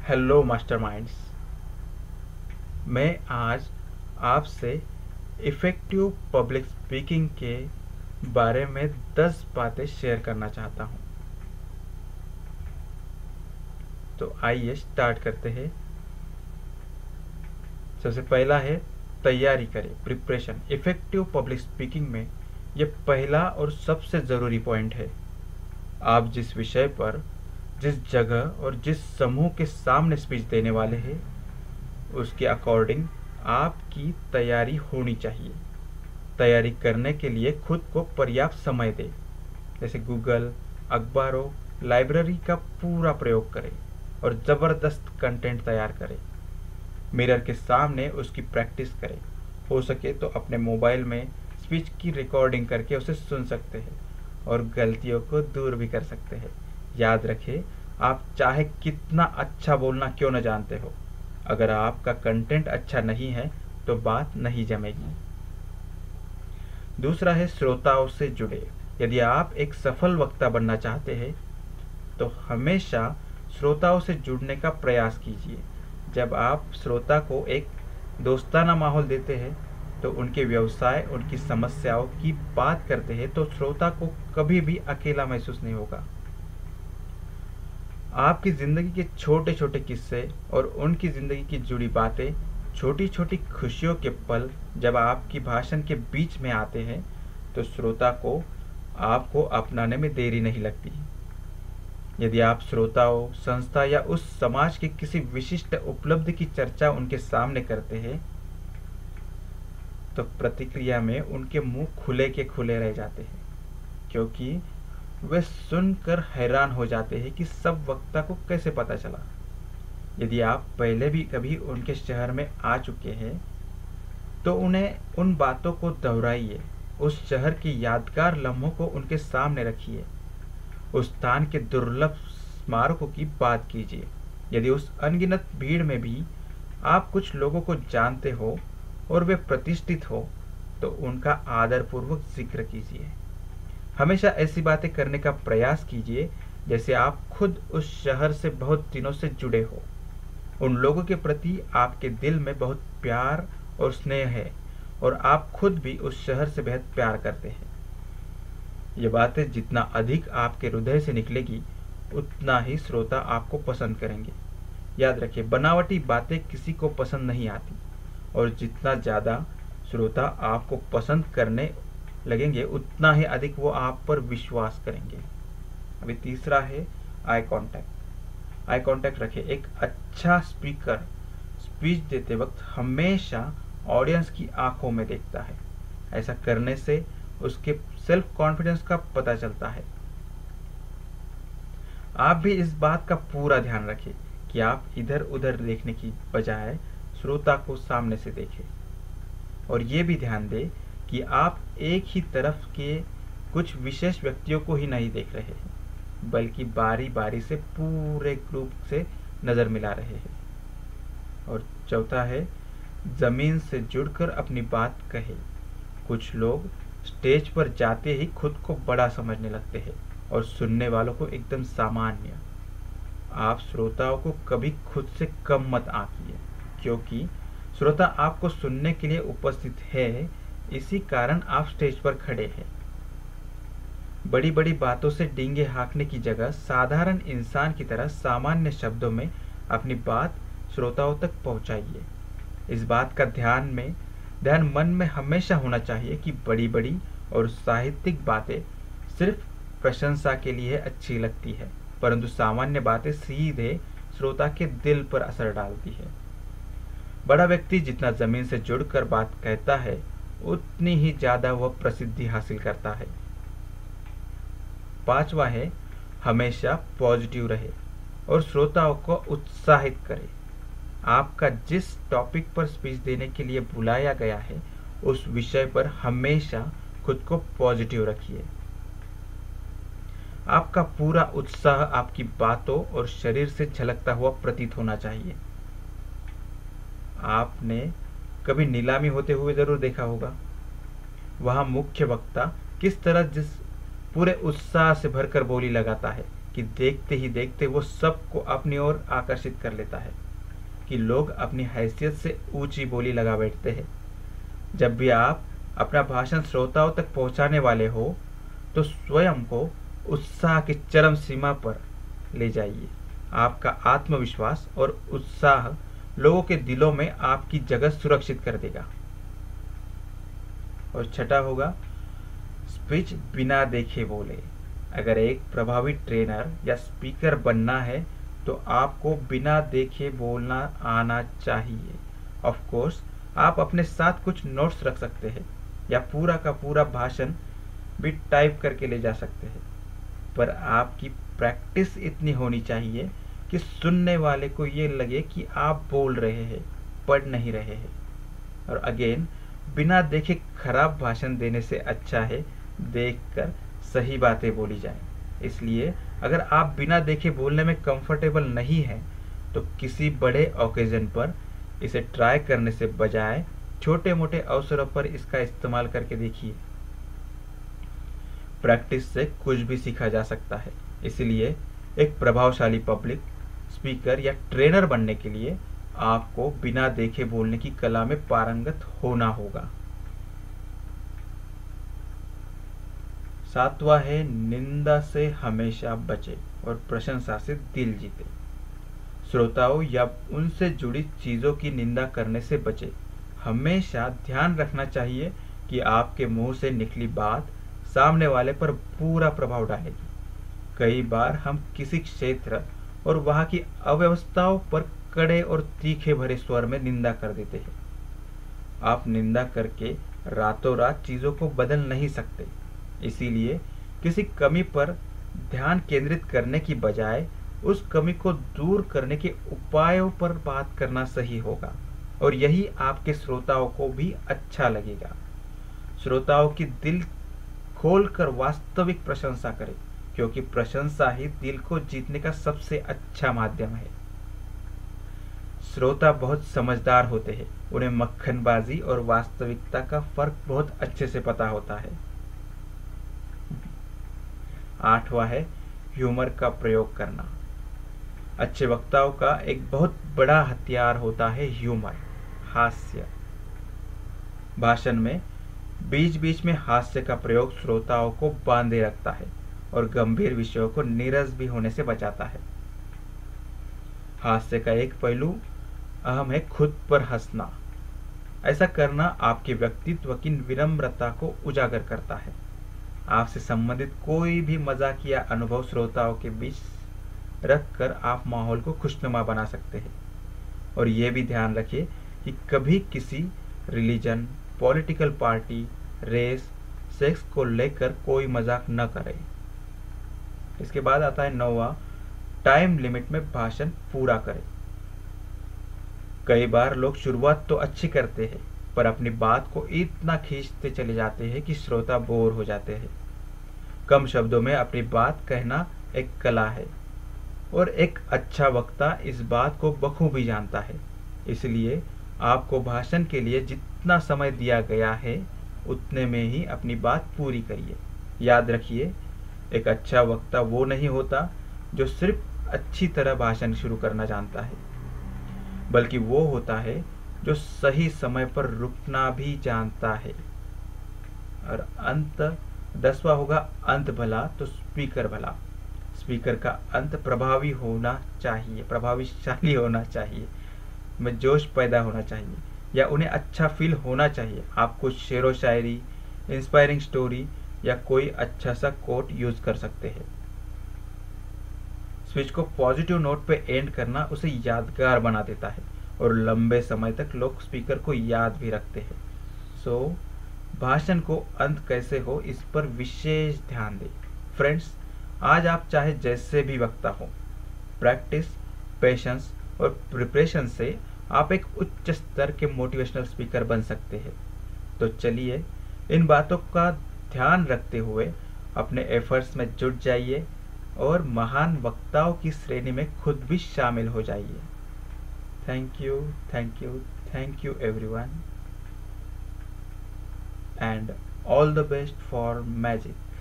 Hello masterminds. मैं आज आपसे इफ़ेक्टिव पब्लिक स्पीकिंग के बारे में 10 बातें शेयर करना चाहता हूँ। तो आइए स्टार्ट करते हैं। सबसे पहला है तैयारी करें, प्रिपरेशन। इफ़ेक्टिव पब्लिक स्पीकिंग में यह पहला और सबसे ज़रूरी पॉइंट है। आप जिस विषय पर, जिस जगह और जिस समूह के सामने स्पीच देने वाले हैं, उसके अकॉर्डिंग आपकी तैयारी होनी चाहिए। तैयारी करने के लिए खुद को पर्याप्त समय दें, जैसे गूगल, अखबारों, लाइब्रेरी का पूरा प्रयोग करें और ज़बरदस्त कंटेंट तैयार करें। मिरर के सामने उसकी प्रैक्टिस करें। हो सके तो अपने मोबाइल में स्पीच की रिकॉर्डिंग करके उसे सुन सकते हैं और गलतियों को दूर भी कर सकते हैं। याद रखें, आप चाहे कितना अच्छा बोलना क्यों न जानते हो, अगर आपका कंटेंट अच्छा नहीं है तो बात नहीं जमेगी। दूसरा है श्रोताओं से जुड़े। यदि आप एक सफल वक्ता बनना चाहते हैं तो हमेशा श्रोताओं से जुड़ने का प्रयास कीजिए। जब आप श्रोता को एक दोस्ताना माहौल देते हैं तो उनके व्यवसाय, उनकी समस्याओं की बात करते हैं तो श्रोता को कभी भी अकेला महसूस नहीं होगा। आपकी ज़िंदगी के छोटे छोटे किस्से और उनकी ज़िंदगी की जुड़ी बातें, छोटी छोटी खुशियों के पल जब आपकी भाषण के बीच में आते हैं तो श्रोता को आपको अपनाने में देरी नहीं लगती। यदि आप श्रोताओं, संस्था या उस समाज की किसी विशिष्ट उपलब्धि की चर्चा उनके सामने करते हैं तो प्रतिक्रिया में उनके मुंह खुले के खुले रह जाते हैं, क्योंकि वे सुनकर हैरान हो जाते हैं कि सब वक्ता को कैसे पता चला। यदि आप पहले भी कभी उनके शहर में आ चुके हैं तो उन्हें उन बातों को दोहराइए। उस शहर के यादगार लम्हों को उनके सामने रखिए। उस स्थान के दुर्लभ स्मारकों की बात कीजिए। यदि उस अनगिनत भीड़ में भी आप कुछ लोगों को जानते हो और वे प्रतिष्ठित हो तो उनका आदरपूर्वक जिक्र कीजिए। हमेशा ऐसी बातें करने का प्रयास कीजिए जैसे आप खुद उस शहर से बहुत दिनों से जुड़े हो। उन लोगों के प्रति आपके दिल में बहुत प्यार और स्नेह है और आप खुद भी उस शहर से बेहद प्यार करते हैं। ये बातें जितना अधिक आपके हृदय से निकलेगी उतना ही श्रोता आपको पसंद करेंगे। याद रखिए, बनावटी बातें किसी को पसंद नहीं आती और जितना ज़्यादा श्रोता आपको पसंद करने लगेंगे उतना ही अधिक वो आप पर विश्वास करेंगे। अभी तीसरा है आई कांटेक्ट। आई कांटेक्ट रखें। एक अच्छा स्पीकर स्पीच देते वक्त हमेशा ऑडियंस की आंखों में देखता है। ऐसा करने से उसके सेल्फ कॉन्फिडेंस का पता चलता है। आप भी इस बात का पूरा ध्यान रखें कि आप इधर उधर देखने की बजाय श्रोता को सामने से देखें, और ये भी ध्यान दें कि आप एक ही तरफ के कुछ विशेष व्यक्तियों को ही नहीं देख रहे हैं, बल्कि बारी बारी से पूरे ग्रुप से नज़र मिला रहे हैं। और चौथा है ज़मीन से जुड़कर अपनी बात कहे। कुछ लोग स्टेज पर जाते ही खुद को बड़ा समझने लगते हैं और सुनने वालों को एकदम सामान्य। आप श्रोताओं को कभी खुद से कम मत आंकिए, क्योंकि श्रोता आपको सुनने के लिए उपस्थित है, इसी कारण आप स्टेज पर खड़े हैं। बड़ी बड़ी बातों से डींगे हाँकने की जगह साधारण इंसान की तरह सामान्य शब्दों में अपनी बात श्रोताओं तक पहुंचाइए। इस बात का ध्यान मन में हमेशा होना चाहिए कि बड़ी बड़ी और साहित्यिक बातें सिर्फ प्रशंसा के लिए अच्छी लगती है, परंतु सामान्य बातें सीधे श्रोता के दिल पर असर डालती है। बड़ा व्यक्ति जितना जमीन से जुड़कर बात कहता है उतनी ही ज्यादा वह प्रसिद्धि हासिल करता है। पांचवा है हमेशा पॉजिटिव रहे और श्रोताओं को उत्साहित करे। आपका जिस टॉपिक पर स्पीच देने के लिए बुलाया गया है उस विषय पर हमेशा खुद को पॉजिटिव रखिए। आपका पूरा उत्साह आपकी बातों और शरीर से झलकता हुआ प्रतीत होना चाहिए। आपने कभी नीलामी होते हुए जरूर देखा होगा। वहां मुख्य वक्ता किस तरह जिस पूरे उत्साह से भरकर बोली लगाता है, कि देखते ही देखते वो सबको अपनी ओर आकर्षित कर लेता है कि लोग अपनी हैसियत से ऊंची बोली लगा बैठते हैं। जब भी आप अपना भाषण श्रोताओं तक पहुंचाने वाले हो तो स्वयं को उत्साह की चरम सीमा पर ले जाइए। आपका आत्मविश्वास और उत्साह लोगों के दिलों में आपकी जगह सुरक्षित कर देगा। और छठा होगा स्पीच बिना देखे बोले। अगर एक प्रभावी ट्रेनर या स्पीकर बनना है तो आपको बिना देखे बोलना आना चाहिए। ऑफ कोर्स आप अपने साथ कुछ नोट्स रख सकते हैं या पूरा का पूरा भाषण भी टाइप करके ले जा सकते हैं, पर आपकी प्रैक्टिस इतनी होनी चाहिए कि सुनने वाले को ये लगे कि आप बोल रहे हैं, पढ़ नहीं रहे हैं। और अगेन, बिना देखे खराब भाषण देने से अच्छा है देखकर सही बातें बोली जाएं। इसलिए अगर आप बिना देखे बोलने में कंफर्टेबल नहीं हैं तो किसी बड़े ओकेजन पर इसे ट्राई करने से बजाय छोटे मोटे अवसरों पर इसका इस्तेमाल करके देखिए। प्रैक्टिस से कुछ भी सीखा जा सकता है, इसलिए एक प्रभावशाली पब्लिक स्पीकर या ट्रेनर बनने के लिए आपको बिना देखे बोलने की कला में पारंगत होना होगा। सातवां है निंदा से हमेशा बचे और प्रशंसा से दिल जीते। श्रोताओं या उनसे जुड़ी चीजों की निंदा करने से बचे। हमेशा ध्यान रखना चाहिए कि आपके मुंह से निकली बात सामने वाले पर पूरा प्रभाव डालेगी। कई बार हम किसी क्षेत्र और वहां की अव्यवस्थाओं पर कड़े और तीखे भरे स्वर में निंदा कर देते हैं। आप निंदा करके रातों रात चीजों को बदल नहीं सकते, इसीलिए किसी कमी पर ध्यान केंद्रित करने की बजाय उस कमी को दूर करने के उपायों पर बात करना सही होगा, और यही आपके श्रोताओं को भी अच्छा लगेगा। श्रोताओं की दिल खोलकर वास्तविक प्रशंसा करें, क्योंकि प्रशंसा ही दिल को जीतने का सबसे अच्छा माध्यम है। श्रोता बहुत समझदार होते हैं, उन्हें मक्खनबाजी और वास्तविकता का फर्क बहुत अच्छे से पता होता है। आठवां है ह्यूमर का प्रयोग करना। अच्छे वक्ताओं का एक बहुत बड़ा हथियार होता है ह्यूमर, हास्य। भाषण में बीच बीच में हास्य का प्रयोग श्रोताओं को बांधे रखता है और गंभीर विषयों को नीरस भी होने से बचाता है। हास्य का एक पहलू अहम है खुद पर हंसना। ऐसा करना आपके व्यक्तित्व की विनम्रता को उजागर करता है। आपसे संबंधित कोई भी मजाकिया अनुभव श्रोताओं के बीच रखकर आप माहौल को खुशनुमा बना सकते हैं। और ये भी ध्यान रखिए कि कभी किसी religion, political party, race, sex को लेकर कोई मजाक न करें। इसके बाद आता है 9वां, टाइम लिमिट में भाषण पूरा करें। कई बार लोग शुरुआत तो अच्छी करते हैं, पर अपनी बात को इतना खींचते चले जाते हैं कि श्रोता बोर हो जाते हैं। कम शब्दों में अपनी बात कहना एक कला है, और एक अच्छा वक्ता इस बात को बखूबी जानता है। इसलिए आपको भाषण के लिए जितना समय दिया गया है उतने में ही अपनी बात पूरी करिए। याद रखिए, एक अच्छा वक्ता वो नहीं होता जो सिर्फ अच्छी तरह भाषण शुरू करना जानता है, बल्कि वो होता है जो सही समय पर रुकना भी जानता है। और अंत 10वां होगा अंत भला तो स्पीकर भला। स्पीकर का अंत प्रभावी होना चाहिए, प्रभावशाली होना चाहिए, में जोश पैदा होना चाहिए, या उन्हें अच्छा फील होना चाहिए। आप कुछ शेरो शायरी, इंस्पायरिंग स्टोरी या कोई अच्छा सा कोट यूज कर सकते हैं। स्पीच को पॉजिटिव नोट पे एंड करना उसे यादगार बना देता है, और लंबे समय तक लोग स्पीकर को याद भी रखते हैं। सो भाषण को अंत कैसे हो इस पर विशेष ध्यान दें। फ्रेंड्स, आज आप चाहे जैसे भी वक्ता हो, प्रैक्टिस, पेशेंस और प्रिपरेशन से आप एक उच्च स्तर के मोटिवेशनल स्पीकर बन सकते हैं। तो चलिए इन बातों का ध्यान रखते हुए अपने एफर्ट्स में जुट जाइए और महान वक्ताओं की श्रेणी में खुद भी शामिल हो जाइए। Thank you, thank you, thank you everyone, and all the best for magic.